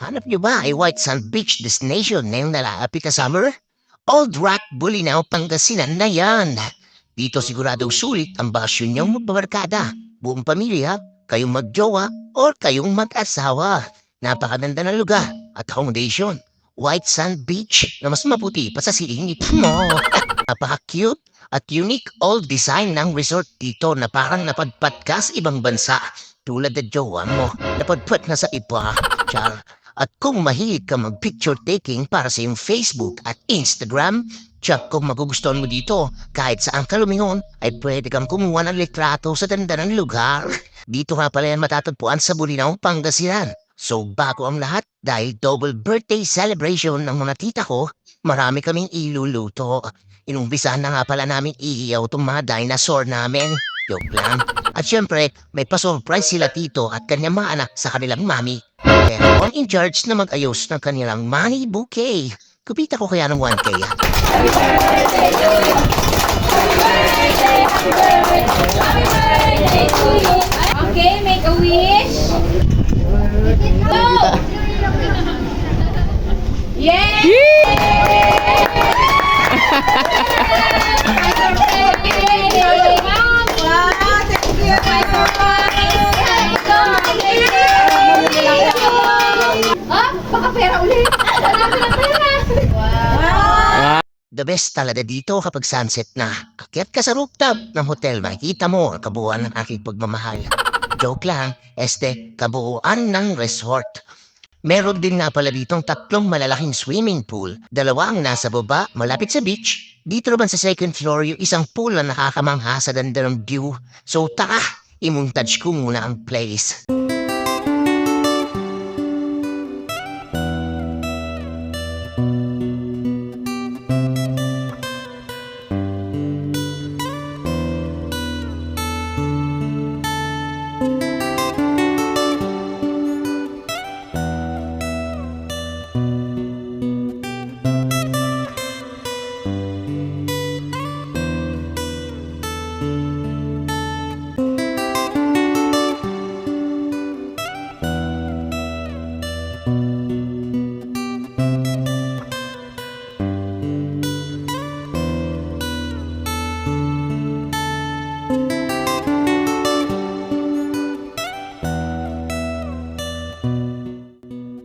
Hanap niyo ba ay White Sand Beach Destination ngayong nalapit na summer? Old Rock, Bulinaw, Pangasinan na yan. Dito siguradong sulit ang bakasyon niyong magbabarkada, buong pamilya, kayong magjowa, or kayong mag-asawa. Napakaganda ng lugar at accommodation. White Sand Beach na mas maputi pa sa silingit mo. Napaka-cute at unique old design ng resort dito na parang napadpat ka sa ibang bansa. Tulad ng jowa mo, napadpat na sa iba. Char. At kung mahilig ka mag-picture taking para sa iyong Facebook at Instagram, tsak kung magugustuhan mo dito, kahit saan ka lumingon, ay pwede kang kumuha ng litrato sa ganda ng lugar. Dito nga pala yan matatagpuan sa Bulinaw, Pangasinan. So bago ang lahat, dahil double birthday celebration ng mga tita ko, marami kaming iluluto. Inumpisahan na nga pala namin iiyaw itong mga dinosaur namin. Joke lang. At syempre, may pa-surprise sila tito at kanyang mga anak sa kanilang mami. Kaya ako ang in charge na mag-ayos ng kanilang money bouquet. Kupita ko kaya ng 1K. Okay, make a wish. Go! Yay! Baka pera ulit. Marami na pera. Wow! The best talaga dito kapag sunset na. Akyat ka sa rooftop ng hotel, makikita mo ang kabuuan ng aking pagmamahal. Joke lang, kabuuan ng resort. Meron din nga pala ditong 3 malalaking swimming pool. 2 ang nasa baba, malapit sa beach. Dito naman sa second floor yung isang pool na nakakamangha sa ganda ng view. So taka, imuntage ko muna ang place.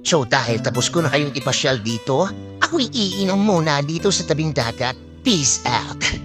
So dahil tapos ko na kayong ipasyal dito, ako'y iinom muna dito sa tabing dagat. Peace out!